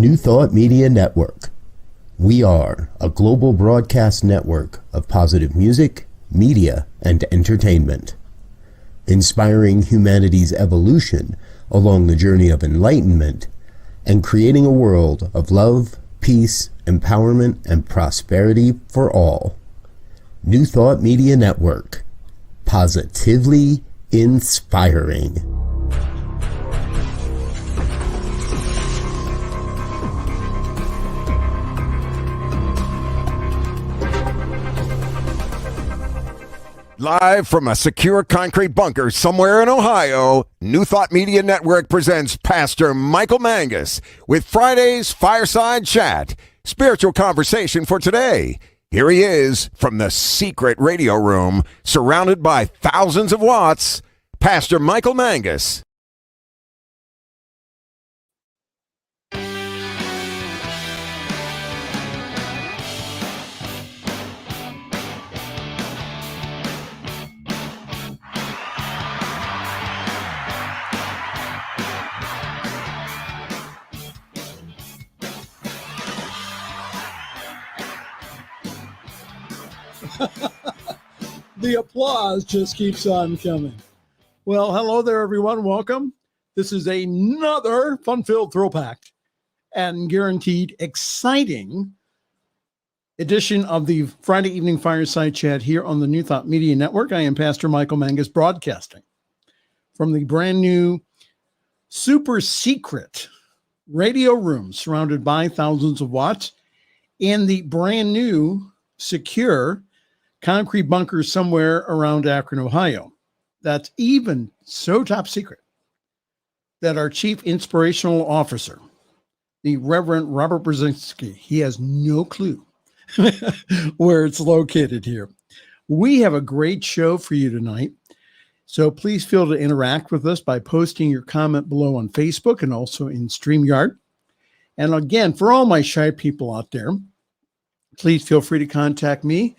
New Thought Media Network. We are a global broadcast network of positive music, media, and entertainment, inspiring humanity's evolution along the journey of enlightenment and creating a world of love, peace, empowerment, and prosperity for all. New Thought Media Network. Positively inspiring. Live from a secure concrete bunker somewhere in Ohio, New Thought Media Network presents Pastor Michael Mangus with Friday's Fireside Chat, spiritual conversation for today. Here he is from the secret radio room, surrounded by thousands of watts, Pastor Michael Mangus. The applause just keeps on coming. Well, hello there, everyone. Welcome. This is another fun-filled, thrill-packed, and guaranteed exciting edition of the Friday evening Fireside Chat here on the New Thought Media Network. I am Pastor Michael Mangus, broadcasting from the brand new super secret radio room surrounded by thousands of watts in the brand new secure concrete bunker somewhere around Akron, Ohio. That's even so top secret that our chief inspirational officer, the Reverend Robert Brzezinski, he has no clue where it's located here. We have a great show for you tonight, so please feel to interact with us by posting your comment below on Facebook and also in StreamYard. And again, for all my shy people out there, please feel free to contact me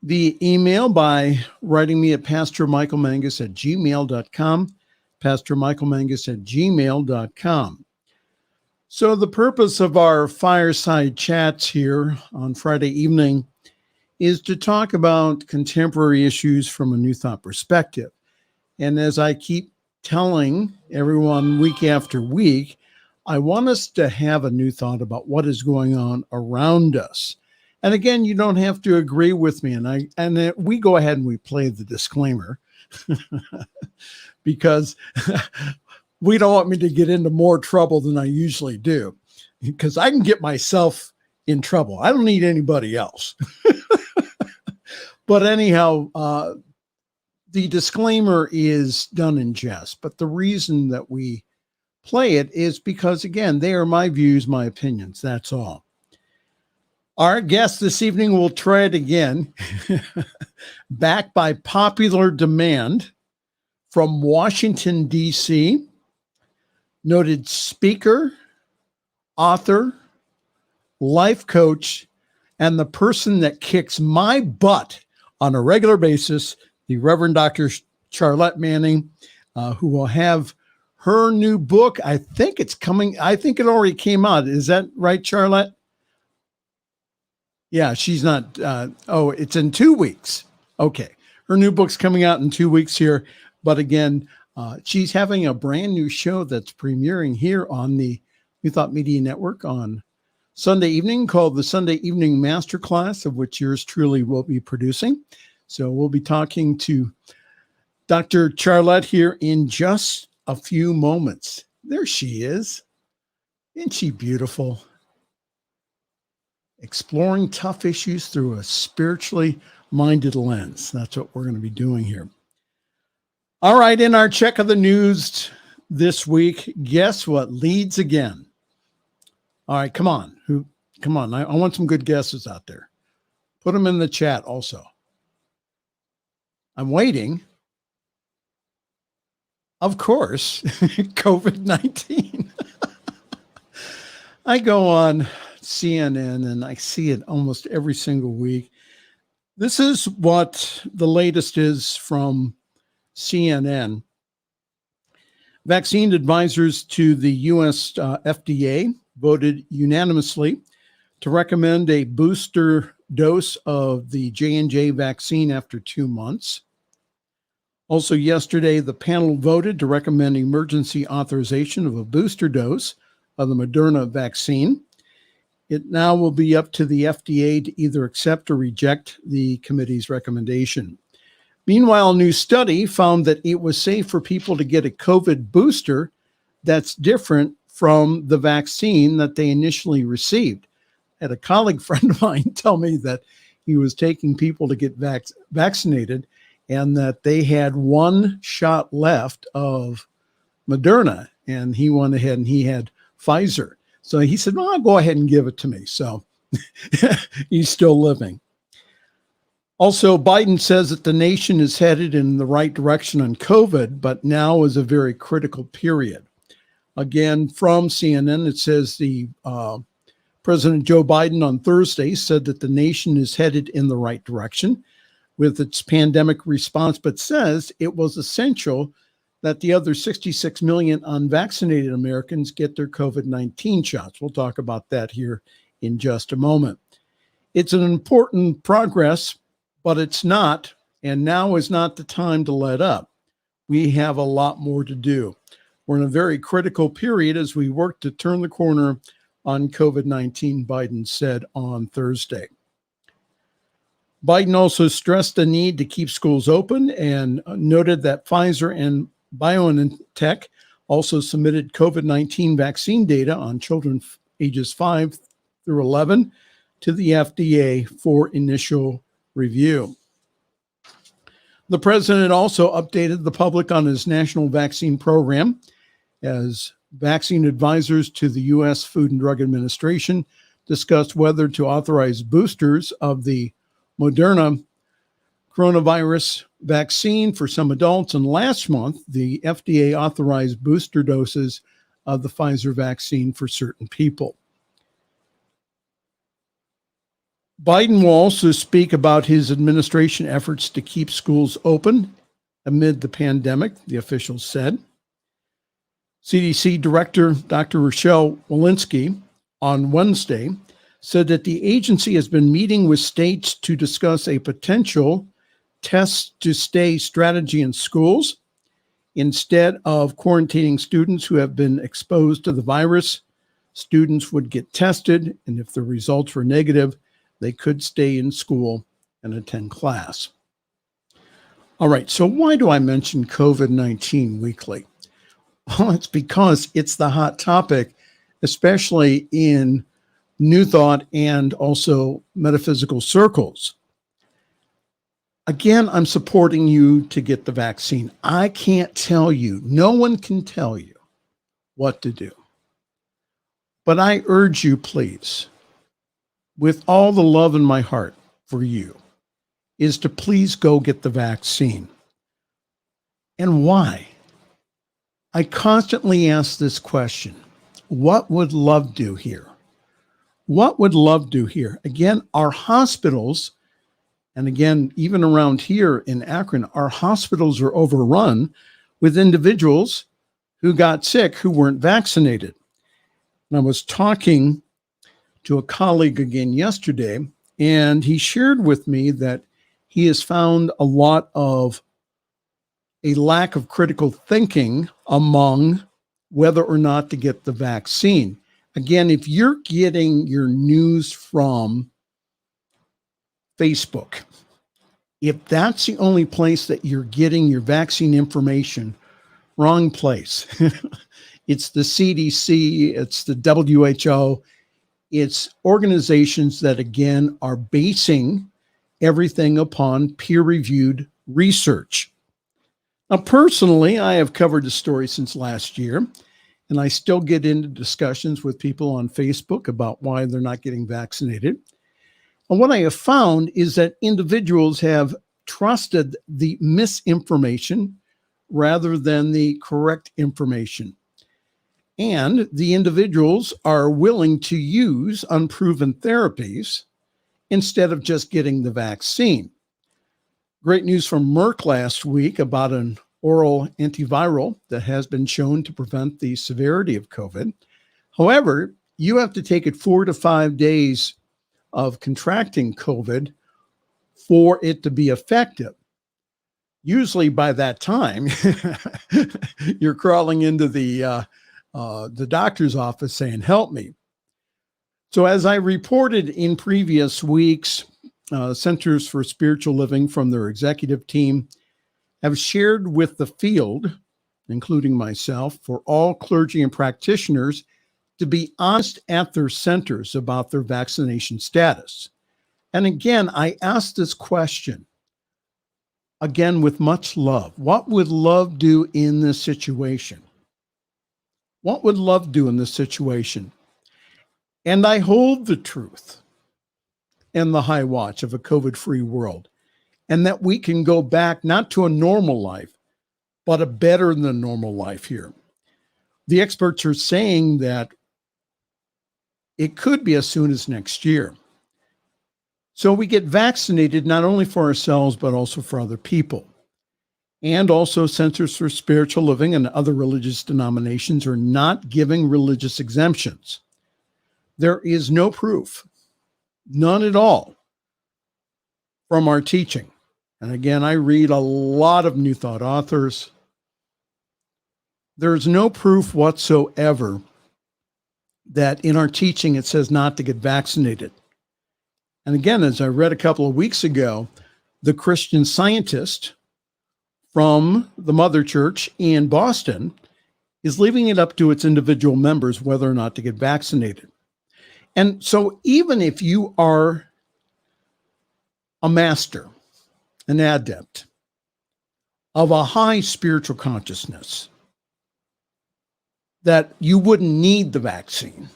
via email by writing me at pastormichaelmangus@gmail.com, pastormichaelmangus@gmail.com. So the purpose of our fireside chats here on Friday evening is to talk about contemporary issues from a New Thought perspective. And as I keep telling everyone week after week, I want us to have a new thought about what is going on around us. And again, you don't have to agree with me. And we go ahead and we play the disclaimer because we don't want me to get into more trouble than I usually do, because I can get myself in trouble. I don't need anybody else. But anyhow, the disclaimer is done in jest. But the reason that we play it is because, again, they are my views, my opinions. That's all. Our guest this evening will try it again, backed by popular demand from Washington, D.C., noted speaker, author, life coach, and the person that kicks my butt on a regular basis, the Reverend Dr. Charlette Manning, who will have her new book. I think it's coming. I think it already came out. Is that right, Charlette? Yeah, she's not. It's in 2 weeks. Okay. Her new book's coming out in 2 weeks here. But again, she's having a brand new show that's premiering here on the New Thought Media Network on Sunday evening called the Sunday Evening Masterclass, of which yours truly will be producing. So we'll be talking to Dr. Charlette here in just a few moments. There she is. Isn't she beautiful? Exploring tough issues through a spiritually minded lens. That's what we're going to be doing here. All right, in our check of the news this week, guess what leads again? All right, come on. Come on. I want some good guesses out there. Put them in the chat also. I'm waiting. Of course, COVID-19. I go on CNN and I see it almost every single week. This is what the latest is from CNN. Vaccine advisors to the U.S. FDA voted unanimously to recommend a booster dose of the J&J vaccine after 2 months. Also yesterday, the panel voted to recommend emergency authorization of a booster dose of the Moderna vaccine. It now will be up to the FDA to either accept or reject the committee's recommendation. Meanwhile, a new study found that it was safe for people to get a COVID booster that's different from the vaccine that they initially received. I had a colleague friend of mine tell me that he was taking people to get vaccinated and that they had one shot left of Moderna, and he went ahead and he had Pfizer. So he said, well, I'll go ahead and give it to me. So he's still living. Also, Biden says that the nation is headed in the right direction on COVID, but now is a very critical period. Again, from CNN, it says the President Joe Biden on Thursday said that the nation is headed in the right direction with its pandemic response, but says it was essential that the other 66 million unvaccinated Americans get their COVID-19 shots. We'll talk about that here in just a moment. It's an important progress, but it's not, and now is not the time to let up. We have a lot more to do. We're in a very critical period as we work to turn the corner on COVID-19, Biden said on Thursday. Biden also stressed the need to keep schools open and noted that Pfizer and BioNTech also submitted COVID-19 vaccine data on children ages 5 through 11 to the FDA for initial review. The president also updated the public on his national vaccine program as vaccine advisors to the U.S. Food and Drug Administration discussed whether to authorize boosters of the Moderna coronavirus vaccine for some adults. And last month, the FDA authorized booster doses of the Pfizer vaccine for certain people. Biden will also speak about his administration efforts to keep schools open amid the pandemic, the officials said. CDC Director Dr. Rochelle Walensky on Wednesday said that the agency has been meeting with states to discuss a potential test to stay strategy in schools. Instead of quarantining students who have been exposed to the virus, students would get tested, and if the results were negative, they could stay in school and attend class. All right, so why do I mention COVID-19 weekly? Well, it's because it's the hot topic, especially in New Thought and also metaphysical circles. Again, I'm supporting you to get the vaccine. I can't tell you, no one can tell you what to do. But I urge you, please, with all the love in my heart for you, is to please go get the vaccine. And why? I constantly ask this question. What would love do here? What would love do here? Again, our hospitals, and again, even around here in Akron, our hospitals are overrun with individuals who got sick who weren't vaccinated. And I was talking to a colleague again yesterday, and he shared with me that he has found a lot of a lack of critical thinking among whether or not to get the vaccine. Again, if you're getting your news from Facebook, if that's the only place that you're getting your vaccine information, wrong place. It's the CDC, it's the WHO, it's organizations that, again, are basing everything upon peer-reviewed research. Now, personally, I have covered the story since last year, and I still get into discussions with people on Facebook about why they're not getting vaccinated. And what I have found is that individuals have trusted the misinformation rather than the correct information. And the individuals are willing to use unproven therapies instead of just getting the vaccine. Great news from Merck last week about an oral antiviral that has been shown to prevent the severity of COVID. However, you have to take it 4 to 5 days of contracting COVID for it to be effective. Usually by that time, you're crawling into the doctor's office saying, help me. So as I reported in previous weeks, Centers for Spiritual Living from their executive team have shared with the field, including myself, for all clergy and practitioners to be honest at their centers about their vaccination status. And again, I asked this question, again, with much love. What would love do in this situation? What would love do in this situation? And I hold the truth and the high watch of a COVID-free world, and that we can go back not to a normal life, but a better than normal life here. The experts are saying that it could be as soon as next year. So we get vaccinated not only for ourselves, but also for other people. And also Centers for Spiritual Living and other religious denominations are not giving religious exemptions. There is no proof, none at all, from our teaching. And again, I read a lot of New Thought authors. There's no proof whatsoever that in our teaching it says not to get vaccinated. And again, as I read a couple of weeks ago, the Christian Scientist from the Mother Church in Boston is leaving it up to its individual members whether or not to get vaccinated. And so even if you are a master, an adept of a high spiritual consciousness, that you wouldn't need the vaccine.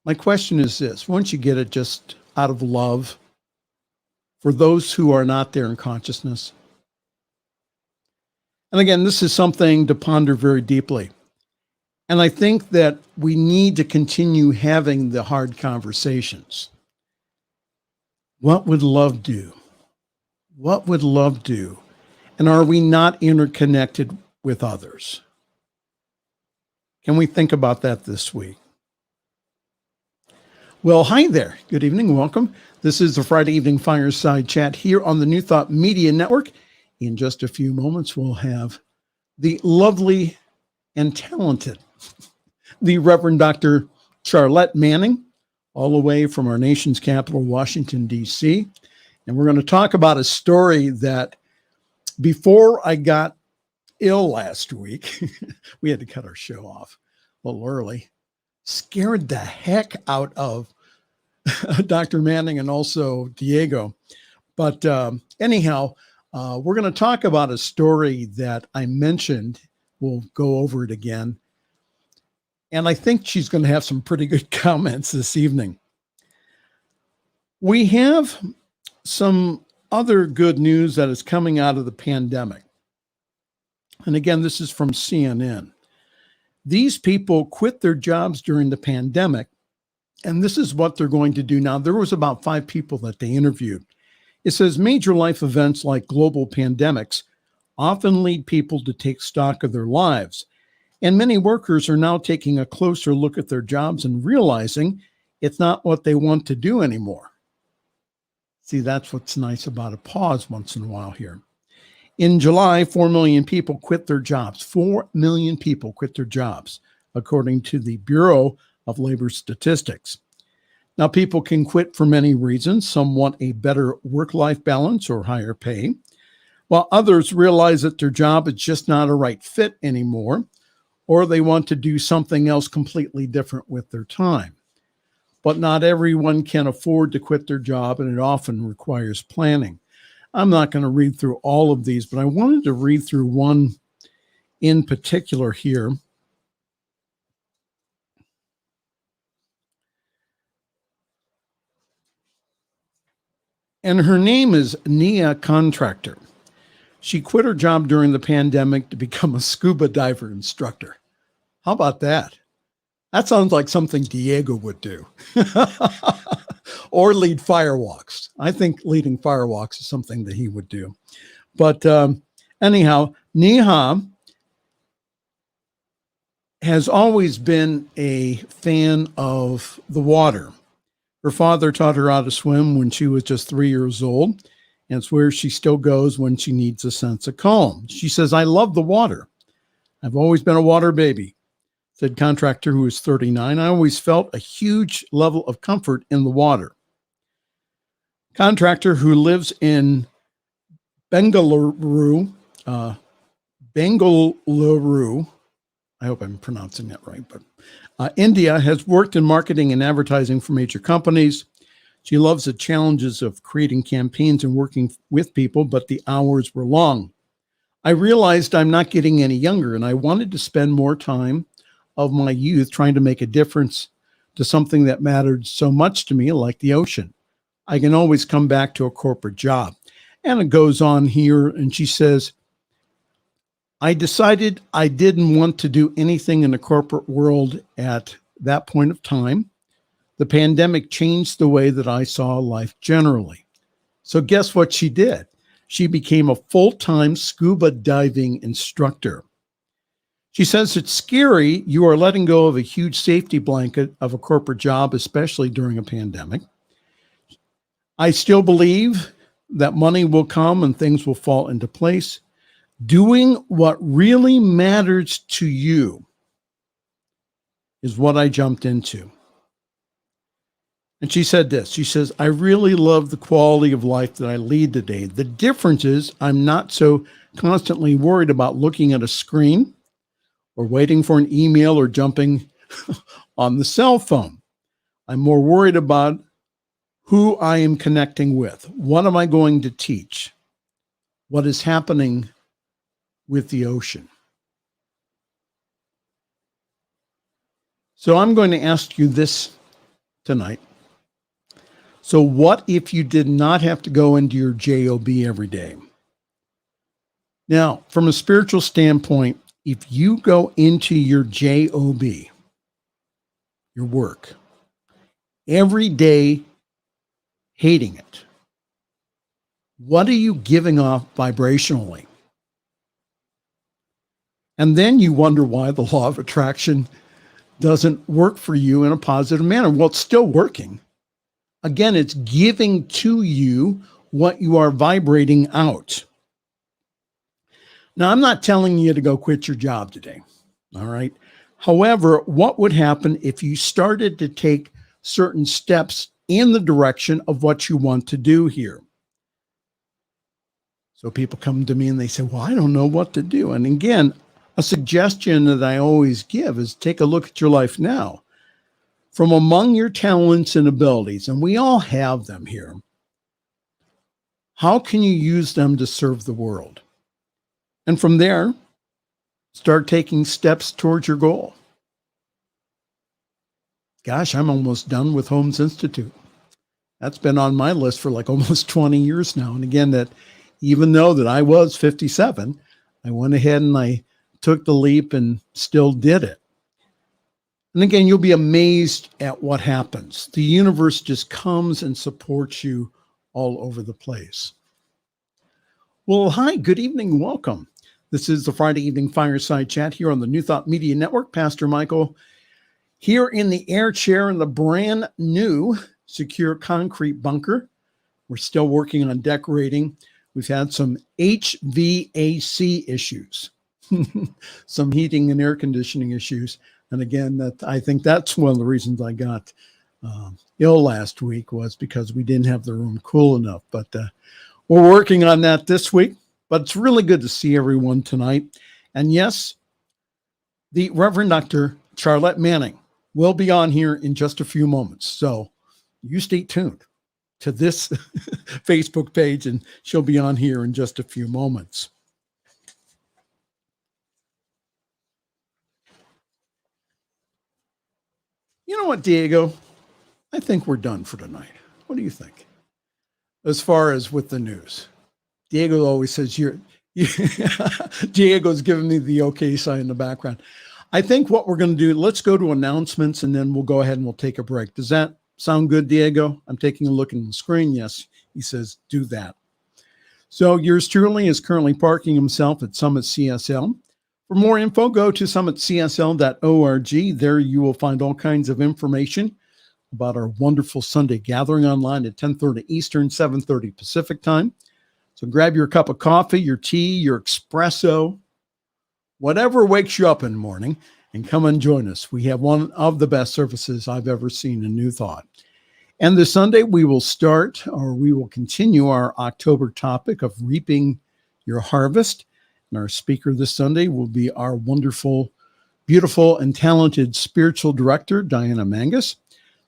My question is this: once you get it just out of love for those who are not there in consciousness? And again, this is something to ponder very deeply. And I think that we need to continue having the hard conversations. What would love do? What would love do? And are we not interconnected with others? Can we think about that this week? Well, hi there. Good evening. Welcome. This is the Friday evening Fireside Chat here on the New Thought Media Network. In just a few moments, we'll have the lovely and talented, the Reverend Dr. Charlette Manning, all the way from our nation's capital, Washington, D.C. And we're going to talk about a story that before I got ill last week, we had to cut our show off a little early, scared the heck out of Dr. Manning and also Diego. But anyhow, we're going to talk about a story that I mentioned. We'll go over it again. And I think she's going to have some pretty good comments this evening. We have some other good news that is coming out of the pandemic. And again, this is from CNN. These people quit their jobs during the pandemic, and this is what they're going to do now. There was about 5 people that they interviewed. It says major life events like global pandemics often lead people to take stock of their lives. And many workers are now taking a closer look at their jobs and realizing it's not what they want to do anymore. See, that's what's nice about a pause once in a while here. In July, 4 million people quit their jobs. 4 million people quit their jobs, according to the Bureau of Labor Statistics. Now, people can quit for many reasons. Some want a better work-life balance or higher pay, while others realize that their job is just not a right fit anymore, or they want to do something else completely different with their time. But not everyone can afford to quit their job, and it often requires planning. I'm not going to read through all of these, but I wanted to read through one in particular here. And her name is Nia Contractor. She quit her job during the pandemic to become a scuba diver instructor. How about that? That sounds like something Diego would do. Or lead firewalks. I think leading firewalks is something that he would do. But anyhow, Nia has always been a fan of the water. Her father taught her how to swim when she was just 3 years old, and it's where she still goes when she needs a sense of calm. She says, I love the water. I've always been a water baby, said contractor who is 39. I always felt a huge level of comfort in the water. Contractor who lives in Bengaluru, I hope I'm pronouncing that right, but India, has worked in marketing and advertising for major companies. She loves the challenges of creating campaigns and working with people, but the hours were long. I realized I'm not getting any younger, and I wanted to spend more time of my youth trying to make a difference to something that mattered so much to me, like the ocean. I can always come back to a corporate job. And it goes on here, and she says, I decided I didn't want to do anything in the corporate world at that point of time. The pandemic changed the way that I saw life generally. So guess what she did? She became a full-time scuba diving instructor. She says it's scary. You are letting go of a huge safety blanket of a corporate job, especially during a pandemic. I still believe that money will come and things will fall into place. Doing what really matters to you is what I jumped into. And she said this, she says, I really love the quality of life that I lead today. The difference is I'm not so constantly worried about looking at a screen or waiting for an email or jumping on the cell phone. I'm more worried about who I am connecting with. What am I going to teach? What is happening with the ocean? So I'm going to ask you this tonight. So what if you did not have to go into your job every day? Now, from a spiritual standpoint, if you go into your job, your work, every day hating it, what are you giving off vibrationally? And then you wonder why the law of attraction doesn't work for you in a positive manner. Well, it's still working. Again, it's giving to you what you are vibrating out. Now, I'm not telling you to go quit your job today, all right? However, what would happen if you started to take certain steps in the direction of what you want to do here? So people come to me and they say, well, I don't know what to do. And again, a suggestion that I always give is take a look at your life now. From among your talents and abilities, and we all have them here, how can you use them to serve the world? And from there, start taking steps towards your goal. Gosh, I'm almost done with Holmes Institute. That's been on my list for like almost 20 years now. And again, that even though that I was 57, I went ahead and I took the leap and still did it. And again, you'll be amazed at what happens. The universe just comes and supports you all over the place. Well, hi, good evening, welcome. This is the Friday evening fireside chat here on the New Thought Media Network. Pastor Michael here in the air chair in the brand new secure concrete bunker. We're still working on decorating. We've had some HVAC issues, some heating and air conditioning issues. And again, I think that's one of the reasons I got ill last week was because we didn't have the room cool enough. But we're working on that this week. But it's really good to see everyone tonight. And yes, the Reverend Dr. Charlette Manning will be on here in just a few moments. So you stay tuned to this Facebook page, and she'll be on here in just a few moments. You know what, Diego? I think we're done for tonight. What do you think? As far as with the news. Diego always says Diego's giving me the okay sign in the background. I think what we're going to do, let's go to announcements and then we'll go ahead and we'll take a break. Does that sound good, Diego? I'm taking a look at the screen. Yes, he says do that. So yours truly is currently parking himself at Summit CSL For more info, go to summitcsl.org. There you will find all kinds of information about our wonderful Sunday gathering online at 10:30 Eastern, 7:30 Pacific time. So grab your cup of coffee, your tea, your espresso, whatever wakes you up in the morning, and come and join us. We have one of the best services I've ever seen in New Thought. And this Sunday, we will continue our October topic of reaping your harvest. And our speaker this Sunday will be our wonderful, beautiful, and talented spiritual director, Diana Mangus.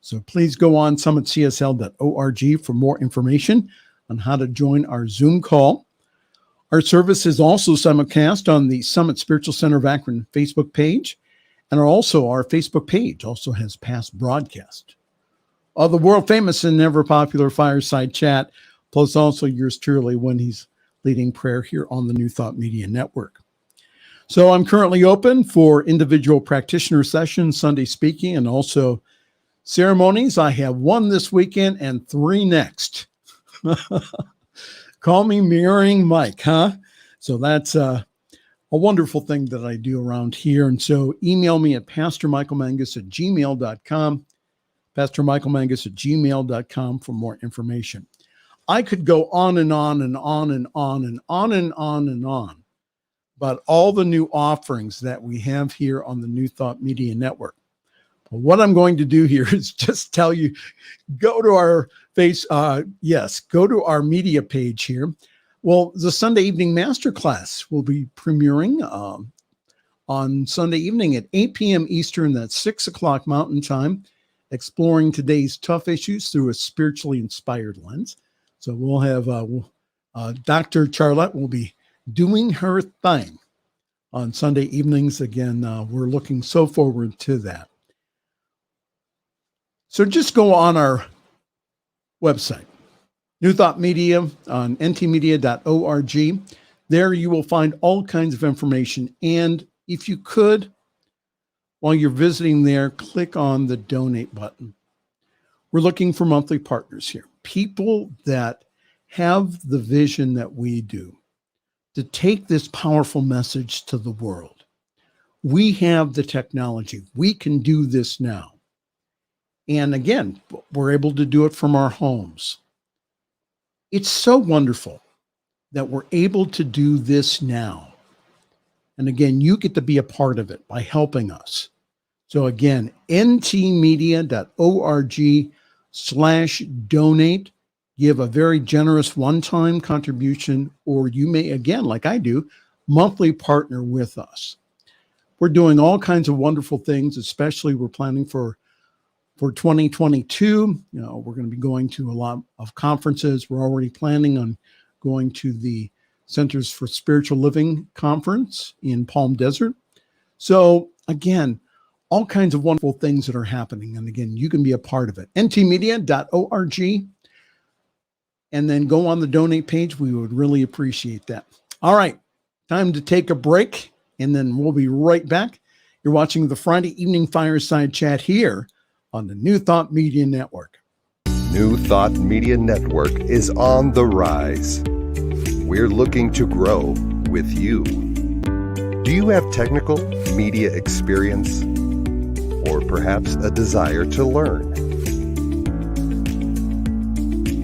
So please go on summitcsl.org for more information on how to join our Zoom call. Our service is also simulcast on the Summit Spiritual Center of Akron Facebook page. And our Facebook page also has past broadcast of the world famous and ever popular Fireside Chat, plus also yours truly when he's leading prayer here on the New Thought Media Network. So I'm currently open for individual practitioner sessions, Sunday speaking, and also ceremonies. I have one this weekend and 3 next. Call me Mirroring Mike, huh? So that's a wonderful thing that I do around here. And so email me at pastormichaelmangus@gmail.com, pastormichaelmangus@gmail.com for more information. I could go on and on and on and on and on and on and on about all the new offerings that we have here on the New Thought Media Network. But what I'm going to do here is just tell you, go to our go to our media page here. Well, the Sunday evening masterclass will be premiering on Sunday evening at 8 p.m. Eastern. That's 6 o'clock Mountain Time, exploring today's tough issues through a spiritually inspired lens. So we'll have Dr. Charlette will be doing her thing on Sunday evenings. Again, we're looking so forward to that. So just go on our website, New Thought Media on ntmedia.org. There you will find all kinds of information. And if you could, while you're visiting there, click on the donate button. We're looking for monthly partners here, people that have the vision that we do to take this powerful message to the world. We have the technology. We can do this now. And again, we're able to do it from our homes. It's so wonderful that we're able to do this now. And again, you get to be a part of it by helping us. So again, ntmedia.org/donate. Give a very generous one-time contribution, or you may, again, like I do, monthly partner with us. We're doing all kinds of wonderful things, especially we're planning for 2022. We're going to be going to a lot of conferences. We're already planning on going to the Centers for Spiritual Living Conference in Palm Desert. So again, all kinds of wonderful things that are happening. And again, you can be a part of it. ntmedia.org. And then go on the donate page. We would really appreciate that. All right, time to take a break, and then we'll be right back. You're watching the Friday Evening Fireside Chat here on the New Thought Media Network. New Thought Media Network is on the rise. We're looking to grow with you. Do you have technical media experience, or perhaps a desire to learn?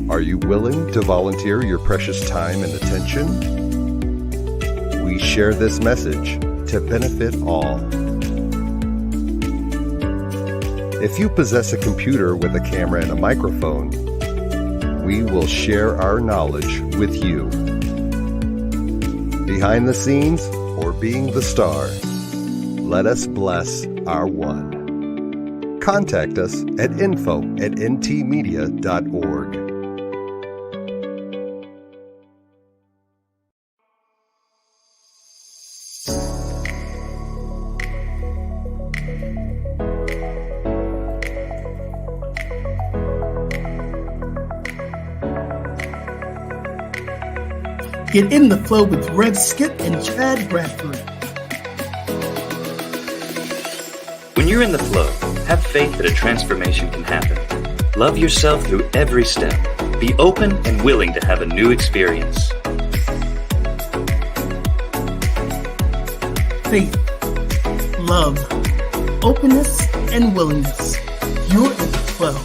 Are you willing to volunteer your precious time and attention? We share this message to benefit all. If you possess a computer with a camera and a microphone, we will share our knowledge with you. Behind the scenes or being the star, let us bless our one. Contact us at info@ntmedia.org. Get in the flow with Rev Skip and Chad Bradford. When you're in the flow, have faith that a transformation can happen. Love yourself through every step. Be open and willing to have a new experience. faith, love, openness, and willingness. You're in the flow.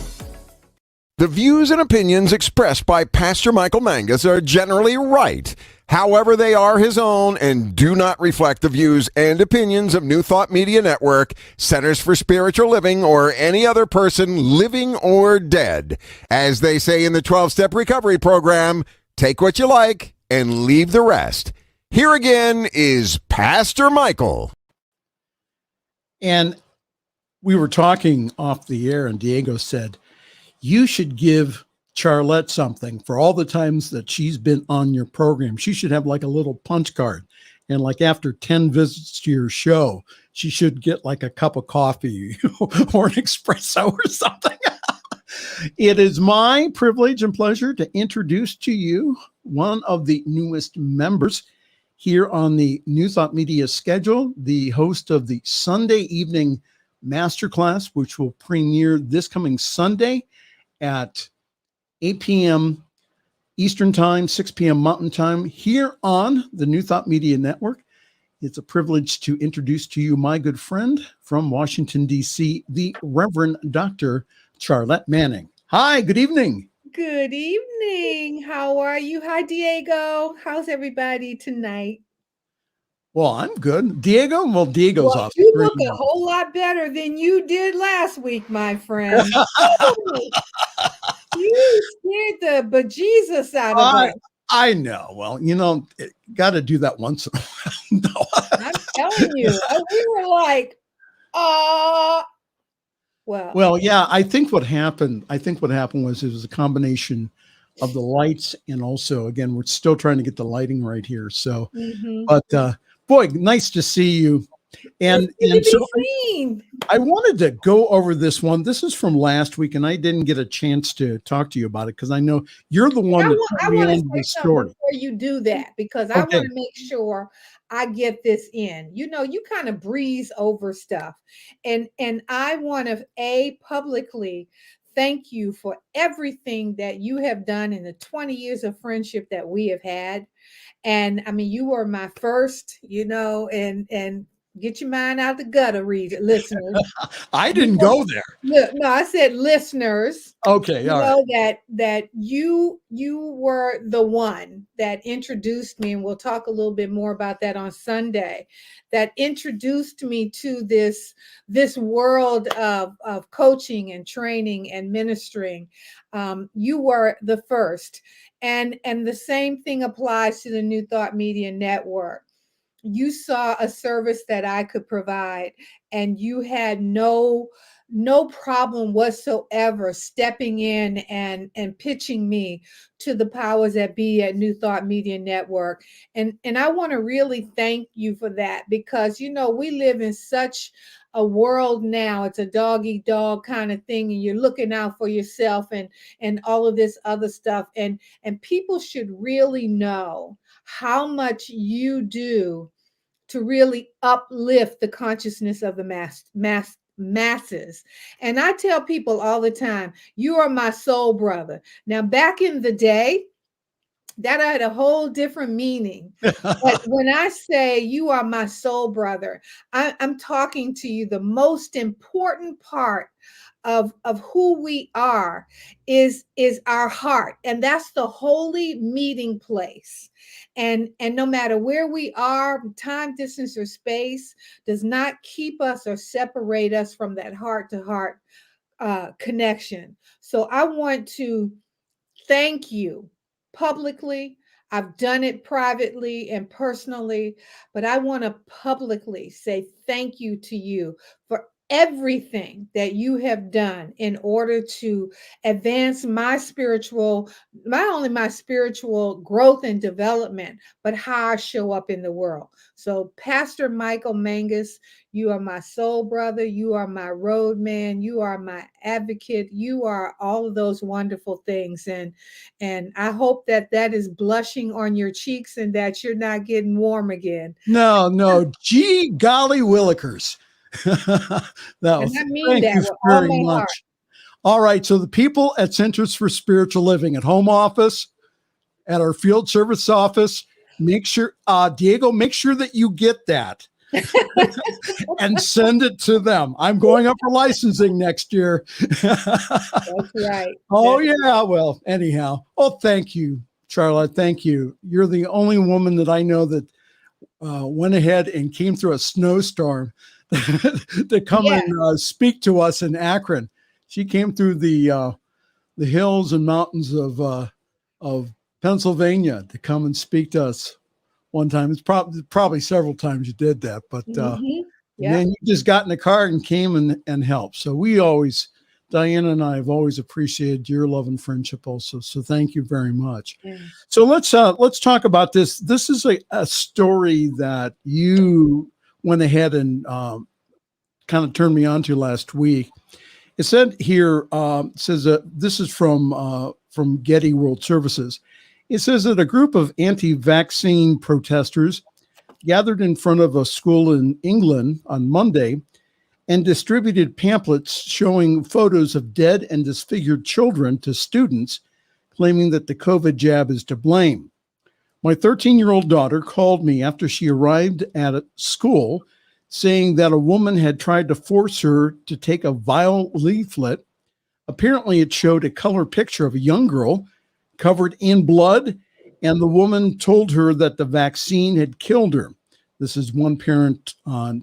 The views and opinions expressed by Pastor Michael Mangus are generally right. However, they are his own and do not reflect the views and opinions of New Thought Media Network, Centers for Spiritual Living, or any other person living or dead. As they say in the 12-Step Recovery Program, take what you like and leave the rest. Here again is Pastor Michael. And we were talking off the air, and Diego said, you should give Charlette something for all the times that she's been on your program. She should have like a little punch card. And like after 10 visits to your show, she should get like a cup of coffee or an espresso or something. It is my privilege and pleasure to introduce to you one of the newest members here on the New Thought Media schedule, the host of the Sunday evening masterclass, which will premiere this coming Sunday at 8 p.m. Eastern Time, 6 p.m. Mountain Time, here on the New Thought Media Network. It's a privilege to introduce to you my good friend from Washington, D.C., the Reverend Dr. Charlette Manning. Hi, good evening. Good evening. How are you? Hi, Diego. How's everybody tonight? Well, I'm good. Diego? Well, Diego's off. You look a whole lot better than you did last week, my friend. You scared the bejesus out of us. I know. Well, got to do that once in a while. No. I'm telling you. We were like, Well, yeah, I think what happened was it was a combination of the lights, and also, again, we're still trying to get the lighting right here. So, but boy, nice to see you. And so I wanted to go over this one. This is from last week, and I didn't get a chance to talk to you about it because I know you're the one that told me on the story. Before you do that, because I want to make sure I get this in. You kind of breeze over stuff, and I want to publicly thank you for everything that you have done in the 20 years of friendship that we have had. And I mean, you were my first, and get your mind out the gutter, listeners. I didn't go there. No, I said listeners. Okay, all right. That you were the one that introduced me, and we'll talk a little bit more about that on Sunday. That introduced me to this world of coaching and training and ministering. You were the first, and the same thing applies to the New Thought Media Network. You saw a service that I could provide, and you had no problem whatsoever stepping in and pitching me to the powers that be at New Thought Media Network. And I want to really thank you for that, because, we live in such a world now. It's a dog eat dog kind of thing, and you're looking out for yourself and all of this other stuff. And people should really know how much you do to really uplift the consciousness of the masses. And I tell people all the time, you are my soul brother. Now, back in the day, that had a whole different meaning. But when I say you are my soul brother, I'm talking to you. The most important part of who we are is our heart, and that's the holy meeting place. And no matter where we are, time, distance, or space does not keep us or separate us from that heart to heart connection. So I want to thank you publicly. I've done it privately and personally, but I want to publicly say thank you to you for everything that you have done in order to advance not only my spiritual growth and development, but how I show up in the world. So Pastor Michael Mangus, you are my soul brother. You are my road man. You are my advocate. You are all of those wonderful things. And I hope that is blushing on your cheeks and that you're not getting warm again. No. Gee, golly willikers. Thank you very much. All right. So the people at Centers for Spiritual Living at home office, at our field service office, make sure, Diego, make sure that you get that. and send it to them. I'm going up for licensing next year. That's right. Oh, yeah. Well, anyhow. Oh, thank you, Charlotte. Thank you. You're the only woman that I know that went ahead and came through a snowstorm to come and speak to us in Akron. She came through the hills and mountains of Pennsylvania to come and speak to us one time. It's probably several times you did that, but man, you just got in the car and came and helped. So we always, Diana and I have always appreciated your love and friendship also. So thank you very much. Yeah. So let's talk about this. This is a story that you went ahead and kind of turned me on to last week. It said here, says that this is from Getty World Services. It says that a group of anti-vaccine protesters gathered in front of a school in England on Monday and distributed pamphlets showing photos of dead and disfigured children to students, claiming that the COVID jab is to blame. My 13-year-old daughter called me after she arrived at a school, saying that a woman had tried to force her to take a vile leaflet. Apparently, it showed a color picture of a young girl covered in blood, and the woman told her that the vaccine had killed her. This is one parent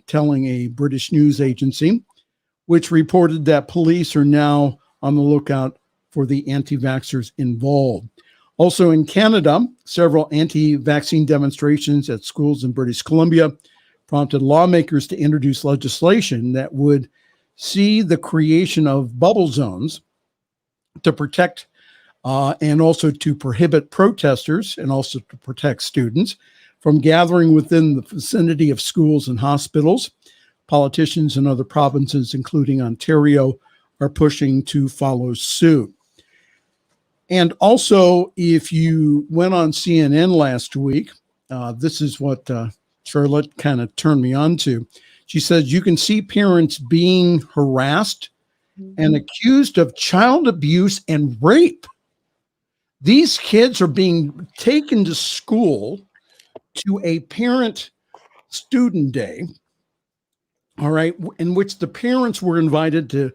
telling a British news agency, which reported that police are now on the lookout for the anti-vaxxers involved. Also in Canada, several anti-vaccine demonstrations at schools in British Columbia prompted lawmakers to introduce legislation that would see the creation of bubble zones to protect and also to prohibit protesters and also to protect students from gathering within the vicinity of schools and hospitals. Politicians in other provinces, including Ontario, are pushing to follow suit. And also, if you went on CNN last week, this is what Charlotte kind of turned me on to. She says you can see parents being harassed and accused of child abuse and rape. These kids are being taken to school to a parent-student day, all right, in which the parents were invited to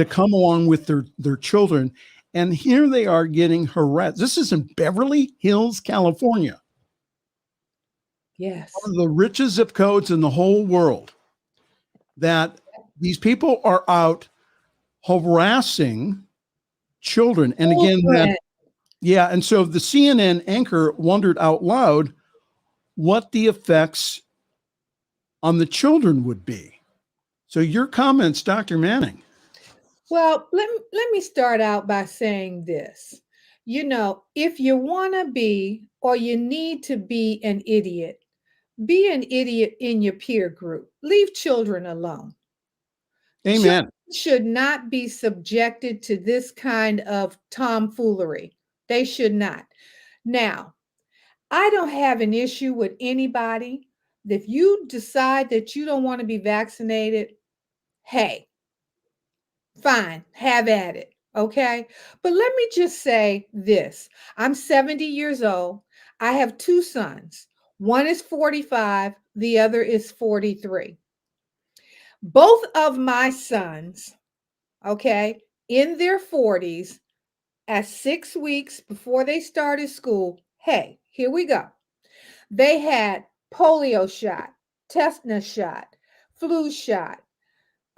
come along with their children. And here they are getting harassed. This is in Beverly Hills, California. Yes. One of the richest zip codes in the whole world. That these people are out harassing children. And again, and so the CNN anchor wondered out loud what the effects on the children would be. So your comments, Dr. Manning. Well, let me start out by saying this. You know, if you want to be or you need to be an idiot in your peer group. Leave children alone. Amen. Children should not be subjected to this kind of tomfoolery. They should not. Now, I don't have an issue with anybody. If you decide that you don't want to be vaccinated, hey, fine, have at it. Okay. But let me just say this. I'm 70 years old. I have two sons. One is 45. The other is 43. Both of my sons, okay, in their 40s, at 6 weeks before they started school, hey, here we go. They had polio shot, tetanus shot, flu shot,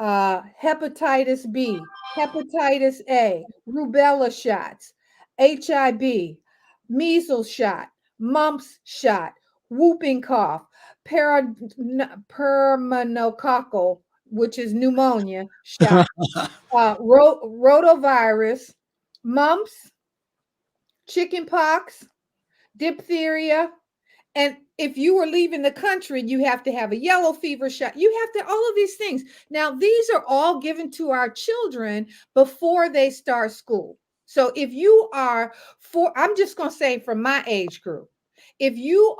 hepatitis B, hepatitis A, rubella shots, HIV, measles shot, mumps shot, whooping cough, pneumococcal, which is pneumonia shot, rotavirus, mumps, chickenpox, diphtheria. And if you were leaving the country, you have to have a yellow fever shot. You have to, all of these things. Now, these are all given to our children before they start school. So if you are I'm just going to say from my age group, if you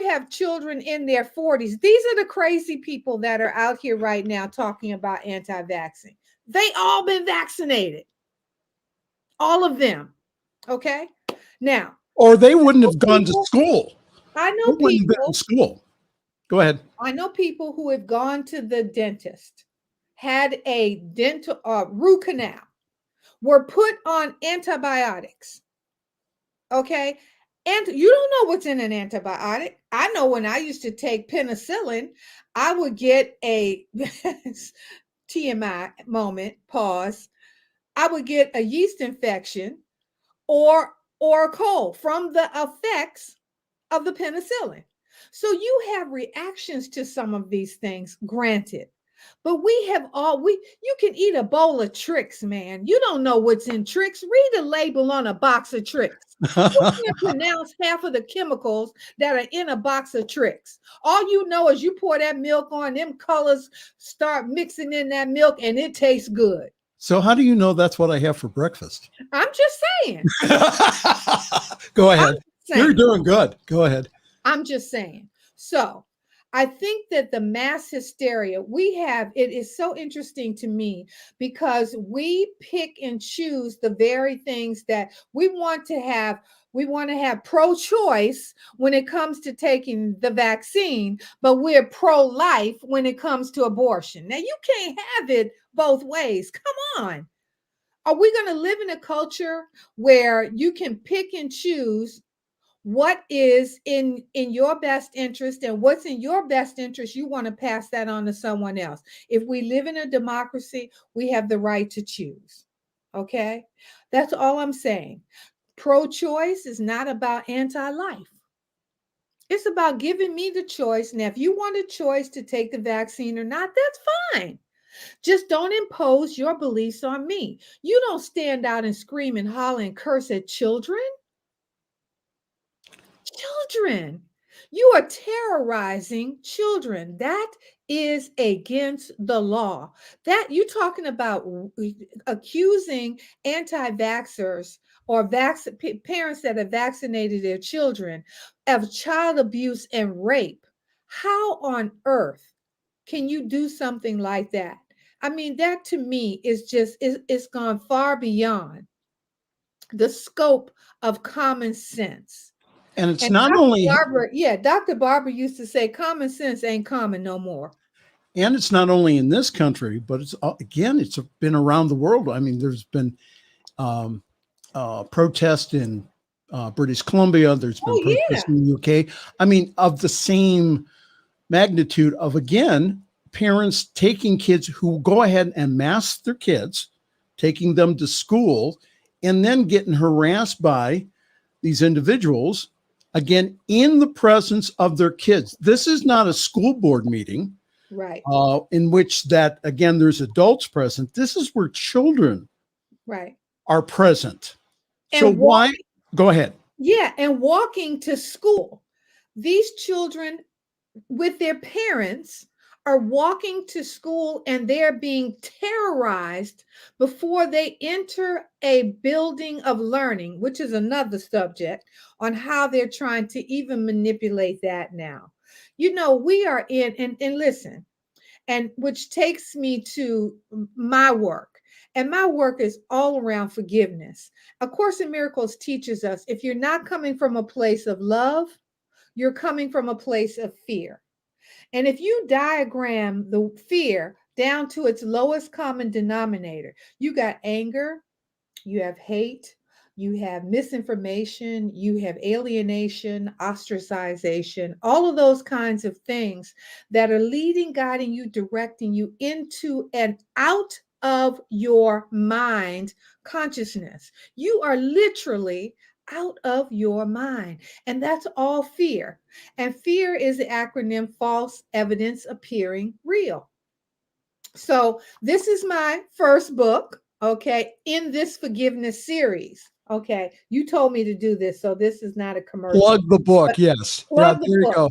have children in their 40s, these are the crazy people that are out here right now talking about anti-vaccine. They all been vaccinated. All of them. Okay. Now, or they wouldn't have gone to school. I know people been in school. Go ahead. I know people who have gone to the dentist, had a dental root canal, were put on antibiotics. Okay. And you don't know what's in an antibiotic. I know when I used to take penicillin, I would get a TMI moment, pause. I would get a yeast infection or a cold from the effects of the penicillin. So you have reactions to some of these things, granted. But you can eat a bowl of tricks, man. You don't know what's in tricks. Read the label on a box of tricks. You can't pronounce half of the chemicals that are in a box of tricks. All you know is you pour that milk on, them colors start mixing in that milk, and it tastes good. So how do you know that's what I have for breakfast? I'm just saying. Go ahead. You're doing good. Go ahead. I'm just saying. So I think that the mass hysteria we have, it is so interesting to me because we pick and choose the very things that we want to have. We want to have pro-choice when it comes to taking the vaccine, but we're pro-life when it comes to abortion. Now, you can't have it both ways. Come on. Are we going to live in a culture where you can pick and choose what is in your best interest, and what's in your best interest, you want to pass that on to someone else? If we live in a democracy, we have the right to choose. Okay? That's all I'm saying. Pro-choice is not about anti-life. It's about giving me the choice. Now, if you want a choice to take the vaccine or not, that's fine. Just don't impose your beliefs on me. You don't stand out and scream and holler and curse at children. Children. You are terrorizing children. That is against the law. That you're talking about accusing anti-vaxxers or parents that have vaccinated their children of child abuse and rape. How on earth can you do something like that? I mean, that to me is just, it's gone far beyond the scope of common sense. And it's not only Dr. Barber used to say common sense ain't common no more. And it's not only in this country, but it's been around the world. I mean, there's been protests in British Columbia. There's been protests in the UK. I mean, of the same magnitude of, again, parents taking kids who go ahead and mask their kids, taking them to school, and then getting harassed by these individuals, again, in the presence of their kids. This is not a school board meeting, right? In which that, again, there's adults present. This is where children, right, are present. And so why? Go ahead. Yeah, and walking to school. These children with their parents are walking to school, and they're being terrorized before they enter a building of learning, which is another subject on how they're trying to even manipulate that now. You know, we are in, and listen, and which takes me to my work. And my work is all around forgiveness. A Course in Miracles teaches us if you're not coming from a place of love, you're coming from a place of fear. And if you diagram the fear down to its lowest common denominator, you got anger, you have hate, you have misinformation, you have alienation, ostracization, all of those kinds of things that are leading, guiding you, directing you into and out of your mind consciousness. You are literally out of your mind. And that's all fear. And fear is the acronym false evidence appearing real. So this is my first book, okay, in this forgiveness series. Okay, you told me to do this, so this is not a commercial. Plug the book, yes. Plug there you go.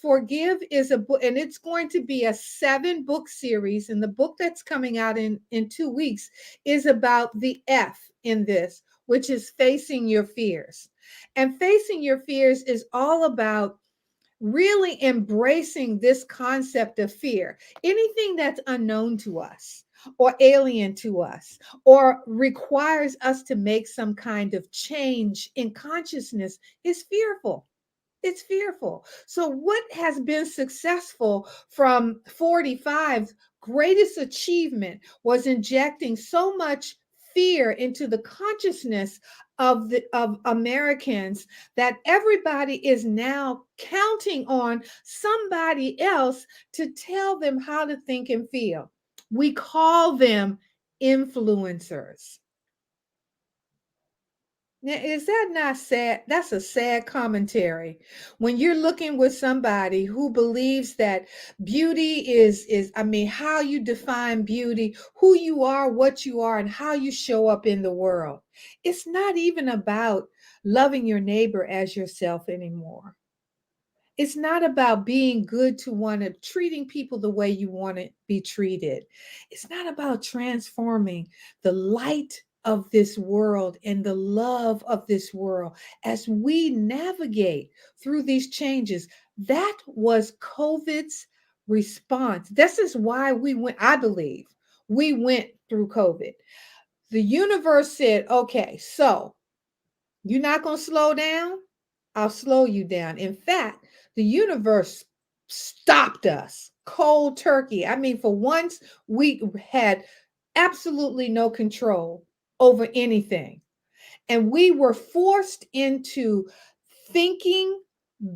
Forgive is a book, and it's going to be a 7-book series. And the book that's coming out in 2 weeks is about the F in this, which is facing your fears. And facing your fears is all about really embracing this concept of fear. Anything that's unknown to us or alien to us or requires us to make some kind of change in consciousness is fearful. It's fearful. So what has been successful from 45's greatest achievement was injecting so much fear into the consciousness of Americans that everybody is now counting on somebody else to tell them how to think and feel. We call them influencers. Now, is that not sad? That's a sad commentary. When you're looking with somebody who believes that beauty is, I mean, how you define beauty, who you are, what you are, and how you show up in the world. It's not even about loving your neighbor as yourself anymore. It's not about being good to one and treating people the way you want to be treated. It's not about transforming the light of this world and the love of this world as we navigate through these changes. That was COVID's response. This is why we went, I believe, we went through COVID. The universe said, okay, so you're not going to slow down? I'll slow you down. In fact, the universe stopped us cold turkey. I mean, for once, we had absolutely no control over anything. And we were forced into thinking,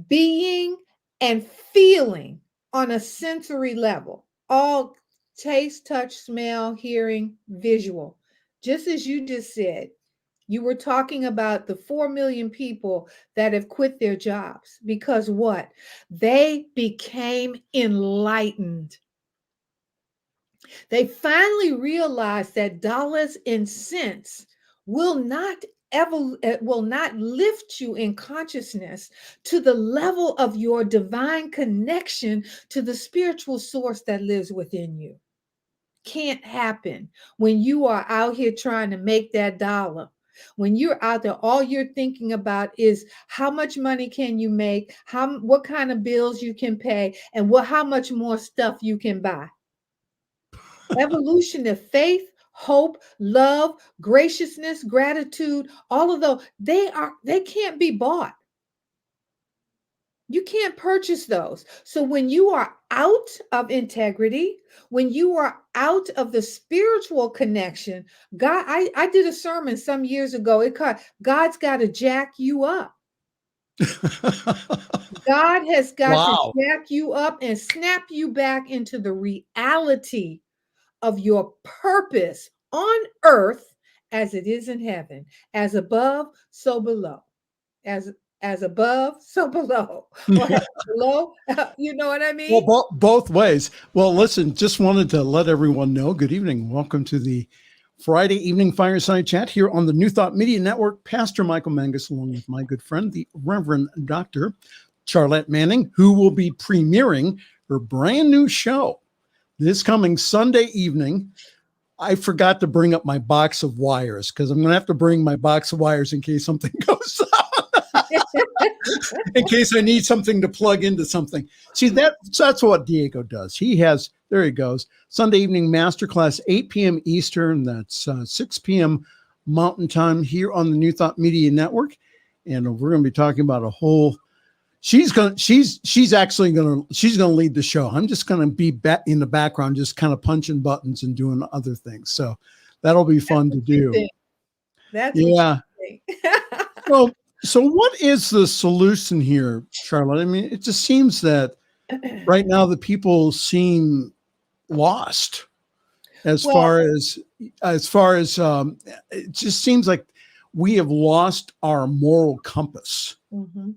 being, and feeling on a sensory level. All taste, touch, smell, hearing, visual. Just as you just said, you were talking about the 4 million people that have quit their jobs because what? They became enlightened. They finally realized that dollars and cents will not lift you in consciousness to the level of your divine connection to the spiritual source that lives within you. Can't happen when you are out here trying to make that dollar. When you're out there, all you're thinking about is how much money can you make, what kind of bills you can pay, and how much more stuff you can buy. Evolution of faith, hope, love, graciousness, gratitude, all of those, they can't be bought. You can't purchase those. So when you are out of integrity, when you are out of the spiritual connection, God, I did a sermon some years ago. It called God's got to jack you up. God has got to jack you up and snap you back into the reality of your purpose on earth as it is in heaven, as above, so below. As above, so below. Or below, you know what I mean? Well, both ways. Well, listen, just wanted to let everyone know. Good evening. Welcome to the Friday evening fireside chat here on the New Thought Media Network. Pastor Michael Mangus, along with my good friend, the Reverend Dr. Charlette Manning, who will be premiering her brand new show this coming Sunday evening. I forgot to bring up my box of wires because I'm going to have to bring my box of wires in case something goes on. In case I need something to plug into something. See, that's what Diego does. There he goes. Sunday evening masterclass, 8 p.m. Eastern. That's 6 p.m. Mountain Time here on the New Thought Media Network. And we're going to be talking about a whole. She's actually going to lead the show. I'm just going to be in the background, just kind of punching buttons and doing other things. So that'll be fun to do. That's what you think. So what is the solution here, Charlotte? I mean, it just seems that right now the people seem lost as far as it just seems like we have lost our moral compass. Mm-hmm.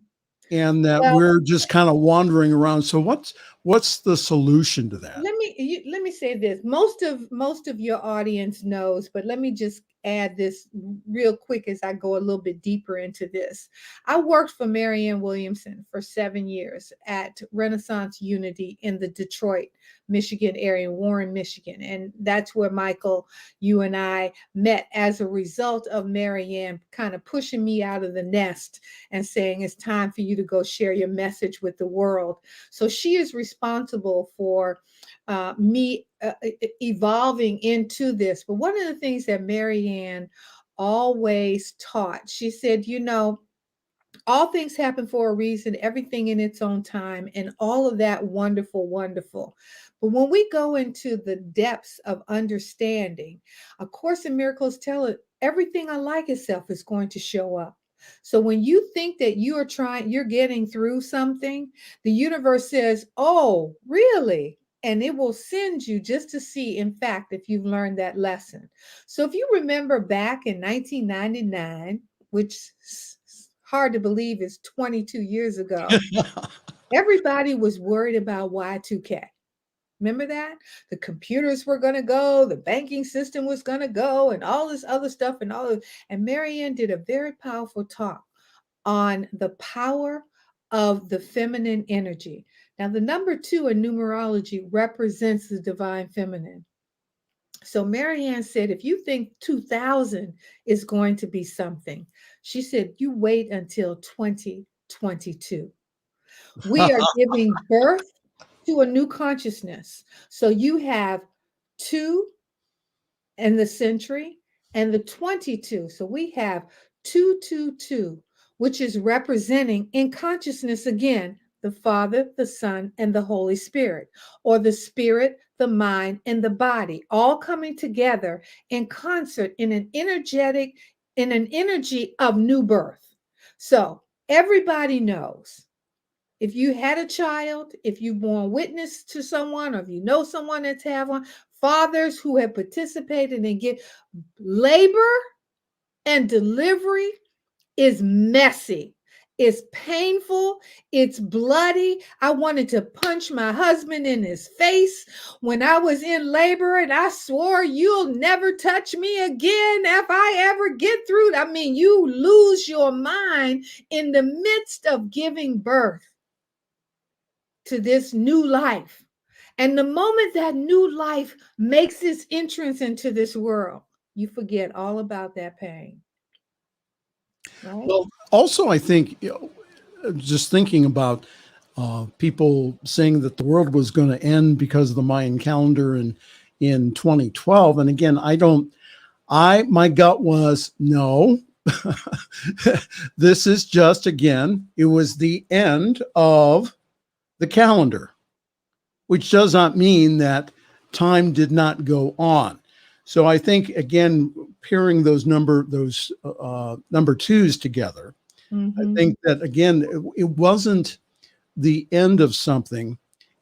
And that we're just kind of wandering around. So what's the solution to that? Let me say this. Most of your audience knows, but let me just add this real quick as I go a little bit deeper into this. I worked for Marianne Williamson for 7 years at Renaissance Unity in the Detroit, Michigan area, Warren, Michigan. And that's where Michael, you and I met as a result of Marianne kind of pushing me out of the nest and saying, it's time for you to go share your message with the world. So she is responsible for me evolving into this. But one of the things that Marianne always taught, she said, All things happen for a reason, everything in its own time, and all of that wonderful, wonderful. But when we go into the depths of understanding, A Course in Miracles tell it everything unlike itself is going to show up. So when you think that you're getting through something, the universe says, "Oh, really?" And it will send you just to see, in fact, if you've learned that lesson. So if you remember back in 1999, which hard to believe is 22 years ago, everybody was worried about Y2K. Remember that? The computers were going to go, the banking system was going to go, and all this other stuff and Marianne did a very powerful talk on the power of the feminine energy. Now, the number 2 in numerology represents the divine feminine. So Marianne said, if you think 2000 is going to be something, she said, you wait until 2022. We are giving birth to a new consciousness. So you have 2 in the century and the 22. So we have 222, which is representing in consciousness again the Father, the Son, and the Holy Spirit, or the Spirit, the mind, and the body, all coming together in concert in an energy of new birth. So everybody knows, if you had a child, if you borne witness to someone, or if you know someone that's had one, fathers who have participated in labor and delivery is messy. It's painful. It's bloody. I wanted to punch my husband in his face when I was in labor, and I swore, you'll never touch me again if I ever get through. I mean, you lose your mind in the midst of giving birth to this new life. And the moment that new life makes its entrance into this world, you forget all about that pain. Right? Well, also, I think, just thinking about people saying that the world was going to end because of the Mayan calendar in 2012. And again, my gut was no. This is just, again, it was the end of the calendar, which does not mean that time did not go on. So I think, again, pairing those number twos together, I think that, again, it wasn't the end of something.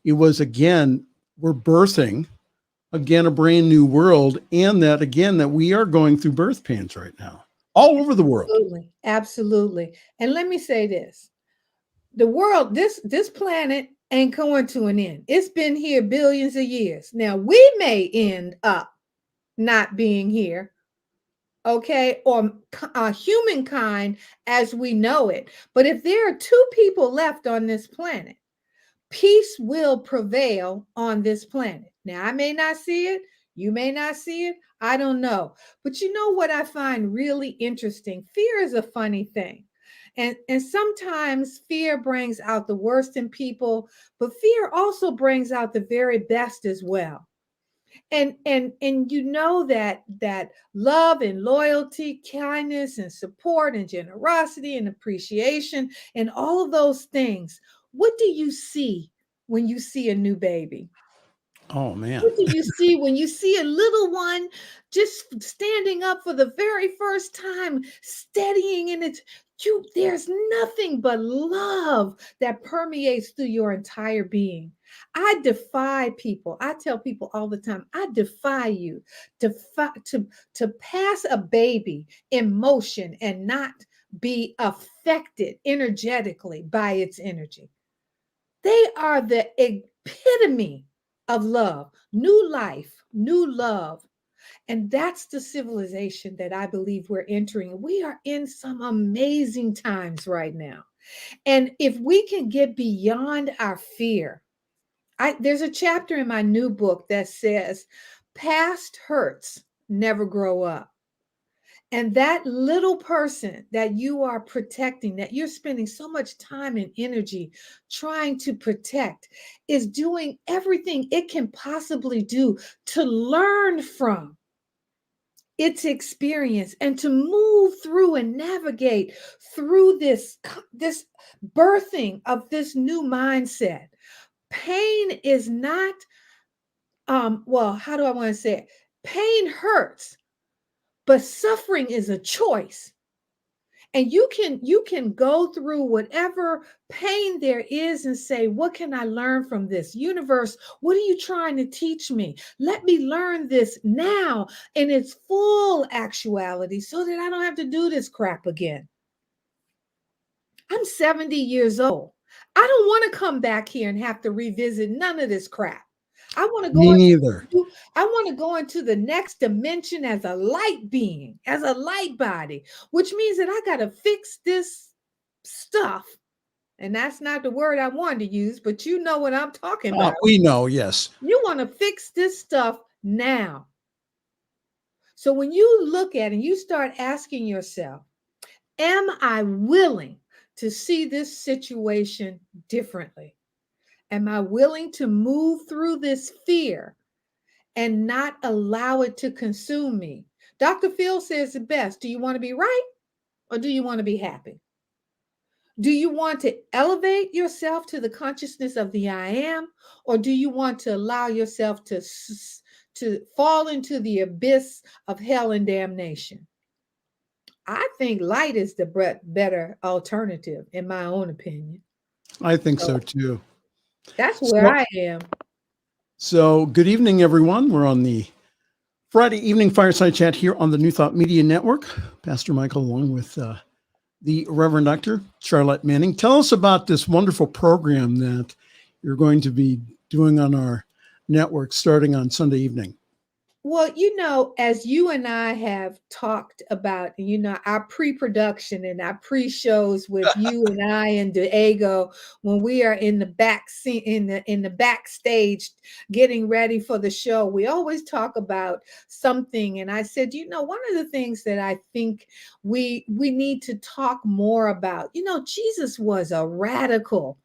It was, again, we're birthing, again, a brand new world, and that, again, that we are going through birth pains right now, all over the world. Absolutely. Absolutely. And let me say this. The world, this planet ain't going to an end. It's been here billions of years. Now, we may end up not being here, okay, or humankind as we know it. But if there are 2 people left on this planet, peace will prevail on this planet. Now, I may not see it. You may not see it. I don't know. But you know what I find really interesting? Fear is a funny thing. And sometimes fear brings out the worst in people, but fear also brings out the very best as well. And you know that love and loyalty, kindness and support and generosity and appreciation and all of those things. What do you see when you see a new baby? Oh, man. What do you see when you see a little one just standing up for the very first time, steadying in its there's nothing but love that permeates through your entire being. I defy people. I tell people all the time, I defy you to pass a baby in motion and not be affected energetically by its energy. They are the epitome of love, new life, new love. And that's the civilization that I believe we're entering. We are in some amazing times right now. And if we can get beyond our fear, there's a chapter in my new book that says, past hurts never grow up. And that little person that you are protecting, that you're spending so much time and energy trying to protect, is doing everything it can possibly do to learn from its experience and to move through and navigate through this birthing of this new mindset. Pain is not well, how do I want to say it? Pain hurts, but suffering is a choice. And you can go through whatever pain there is and say, what can I learn from this? Universe, what are you trying to teach me? Let me learn this now in its full actuality so that I don't have to do this crap again. I'm 70 years old. I don't want to come back here and have to revisit none of this crap. I want to go. Me neither. I want to go into the next dimension as a light being, as a light body, which means that I got to fix this stuff. And that's not the word I wanted to use, but you know what I'm talking about. We know, yes. You want to fix this stuff now. So when you look at it and you start asking yourself, am I willing to see this situation differently? Am I willing to move through this fear and not allow it to consume me? Dr. Phil says it best. Do you want to be right or do you want to be happy? Do you want to elevate yourself to the consciousness of the I am, or do you want to allow yourself to fall into the abyss of hell and damnation? I think light is the better alternative, in my own opinion. I think so too. That's where I am. So good evening, everyone. We're on the Friday evening fireside chat here on the New Thought Media Network. Pastor Michael, along with the Reverend Dr. Charlette Manning. Tell us about this wonderful program that you're going to be doing on our network starting on Sunday evening. Well, you know, as you and I have talked about, you know, our pre-production and our pre-shows with you and I and Diego, when we are in the back scene, in the backstage getting ready for the show, we always talk about something. And I said, you know, one of the things that I think we need to talk more about, you know, Jesus was a radical.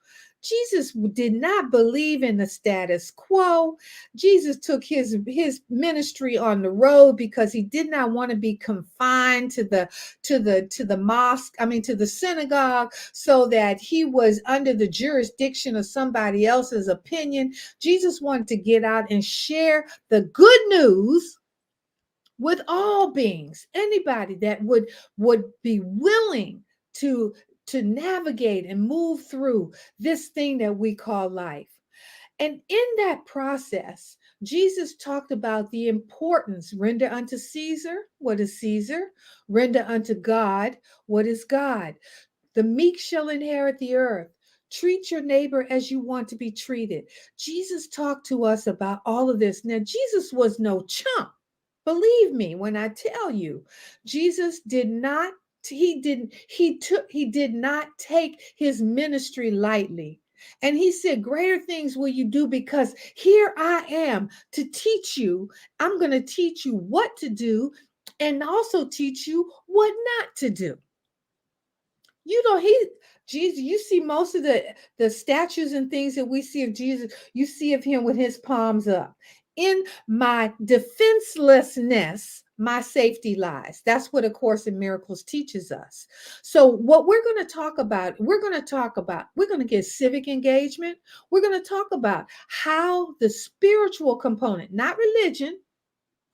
Jesus did not believe in the status quo. Jesus took his ministry on the road because he did not want to be confined to the mosque, to the synagogue, so that he was under the jurisdiction of somebody else's opinion. Jesus wanted to get out and share the good news with all beings, anybody that would be willing to navigate and move through this thing that we call life. And in that process, Jesus talked about the importance: render unto Caesar what is Caesar, render unto God what is God. The meek shall inherit the earth. Treat your neighbor as you want to be treated. Jesus talked to us about all of this. Now, Jesus was no chump. Believe me when I tell you, Jesus did not take his ministry lightly. And he said, greater things will you do, because here I am to teach you. I'm going to teach you what to do and also teach you what not to do. You know, Jesus, you see most of the statues and things that we see of Jesus, you see of him with his palms up. In my defenselessness, my safety lies. That's what A Course in Miracles teaches us. So what we're going to talk about, we're going to get civic engagement. We're going to talk about how the spiritual component, not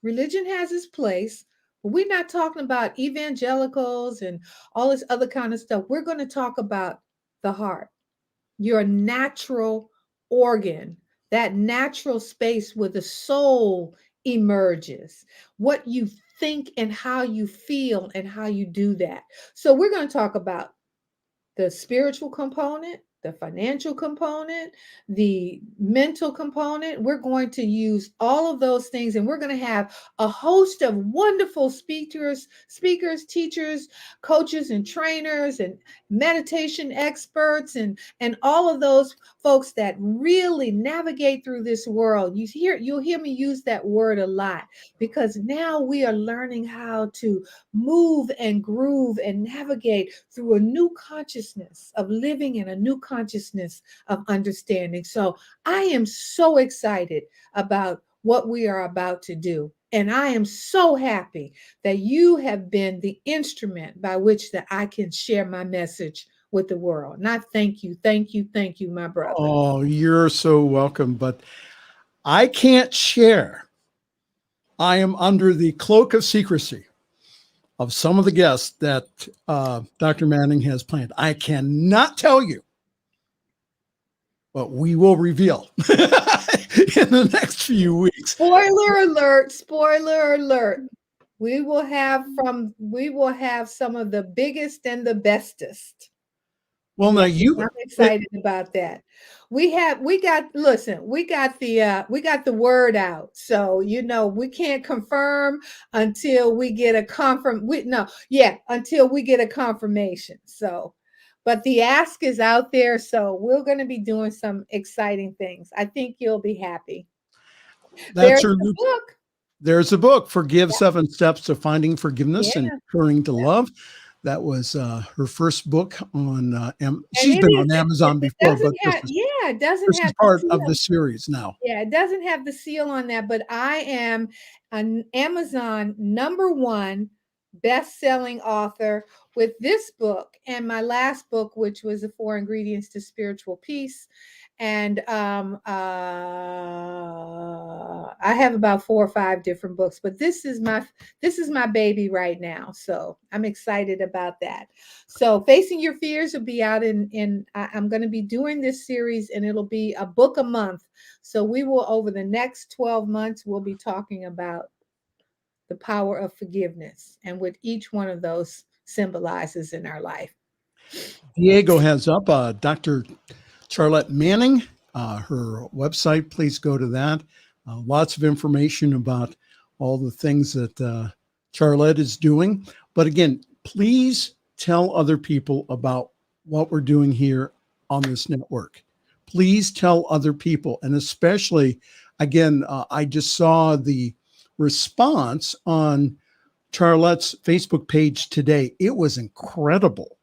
religion has its place, but we're not talking about evangelicals and all this other kind of stuff. We're going to talk about the heart, your natural organ, that natural space where the soul emerges, what you think and how you feel and how you do that. So we're going to talk about the spiritual component, the financial component, the mental component. We're going to use all of those things, and we're going to have a host of wonderful speakers, teachers, coaches, and trainers, and meditation experts, and all of those folks that really navigate through this world. You'll hear me use that word a lot, because now we are learning how to move and groove and navigate through a new consciousness of living in a new consciousness of understanding. So I am so excited about what we are about to do. And I am so happy that you have been the instrument by which that I can share my message with the world. And I thank you, my brother. Oh, you're so welcome. But I can't share. I am under the cloak of secrecy of some of the guests that Dr. Manning has planned. I cannot tell you, but we will reveal in the next few weeks. Spoiler alert, spoiler alert. We will have some of the biggest and the bestest. Well, now I'm excited about that. We got the word out. So, we can't confirm until we get until we get a confirmation. So, but the ask is out there. So we're going to be doing some exciting things. I think you'll be happy. That's her new book. There's a book, Forgive 7 Steps to Finding Forgiveness and Returning to Love. That was her first book on she's been on Amazon before, but it doesn't this have is part of the series now. Yeah, it doesn't have the seal on that, but I am an Amazon #1 best-selling author with this book and my last book, which was the 4 Ingredients to Spiritual Peace. And I have about 4 or 5 different books, but this is my baby right now. So I'm excited about that. So Facing Your Fears will be out I'm going to be doing this series, and it'll be a book a month. So we will, over the next 12 months, we'll be talking about the power of forgiveness and what each one of those symbolizes in our life. Diego has up Dr. Charlette Manning, her website. Please go to that. Lots of information about all the things that Charlette is doing. But again, please tell other people about what we're doing here on this network. Please tell other people. And especially, again, I just saw the response on Charlette's Facebook page today. It was incredible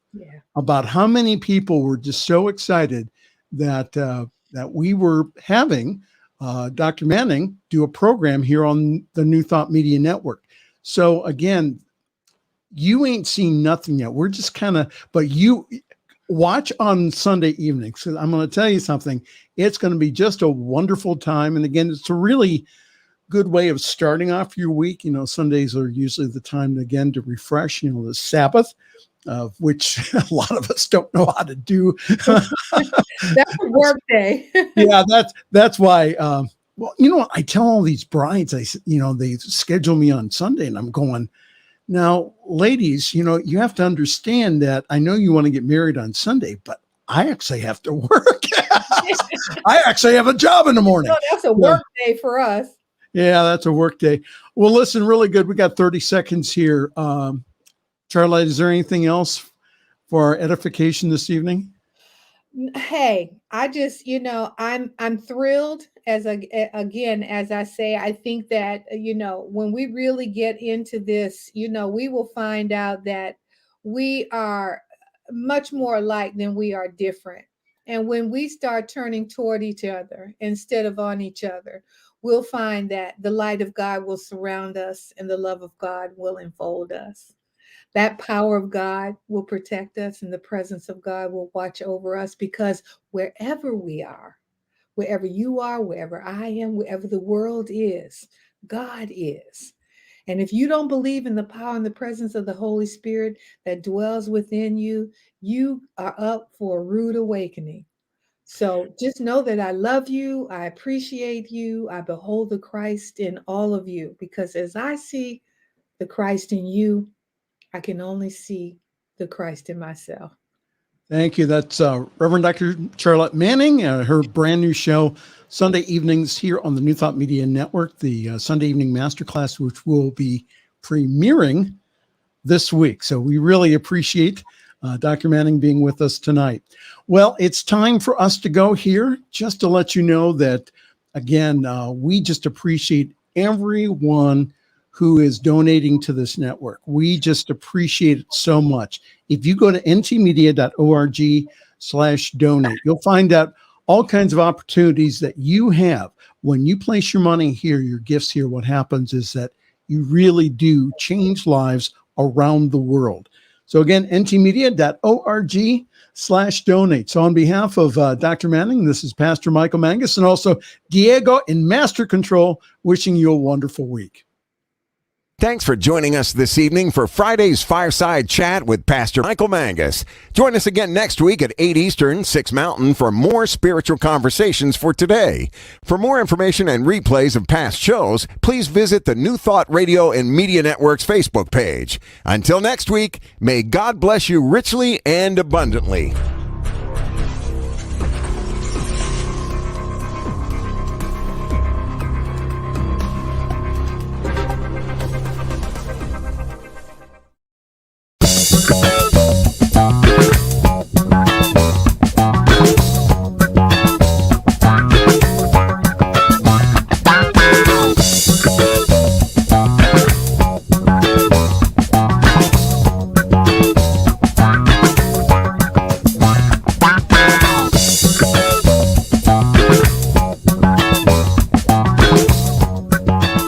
about how many people were just so excited that we were having Dr. Manning do a program here on the New Thought Media Network. So again, you ain't seen nothing yet. We're just but you watch on Sunday evenings. So I'm going to tell you something. It's going to be just a wonderful time. And again, it's a really good way of starting off your week. Sundays are usually the time again to refresh, the Sabbath, which a lot of us don't know how to do. That's a work day. Yeah, that's why. I tell all these brides, they schedule me on Sunday, and I'm going, now, ladies, you have to understand that I know you want to get married on Sunday, but I actually have to work. I actually have a job in the morning. No, that's a work day for us. Yeah, that's a work day. Well, listen, really good. We got 30 seconds here. Charlotte, is there anything else for our edification this evening? Hey, I just, I'm thrilled as I say, I think that, when we really get into this, we will find out that we are much more alike than we are different. And when we start turning toward each other instead of on each other, we'll find that the light of God will surround us and the love of God will enfold us. That power of God will protect us and the presence of God will watch over us, because wherever we are, wherever you are, wherever I am, wherever the world is, God is. And if you don't believe in the power and the presence of the Holy Spirit that dwells within you, you are up for a rude awakening. So just know that I love you. I appreciate you. I behold the Christ in all of you, because as I see the Christ in you, I can only see the Christ in myself. Thank you. That's Reverend Dr. Charlette Manning, her brand new show, Sunday evenings here on the New Thought Media Network, the Sunday Evening Masterclass, which will be premiering this week. So we really appreciate Dr. Manning being with us tonight. Well, it's time for us to go here. Just to let you know that, again, we just appreciate everyone who is donating to this network. We just appreciate it so much. If you go to ntmedia.org/donate, you'll find out all kinds of opportunities that you have. When you place your money here, your gifts here, what happens is that You really do change lives around the world. So again, ntmedia.org/donate. So on behalf of Dr. Manning, this is Pastor Michael Mangus, and also Diego in Master Control, wishing you a wonderful week. Thanks for joining us this evening for Friday's Fireside Chat with Pastor Michael Mangus. Join us again next week at 8 Eastern, 6 Mountain for more spiritual conversations for today. For more information and replays of past shows, please visit the New Thought Radio and Media Network's Facebook page. Until next week, may God bless you richly and abundantly.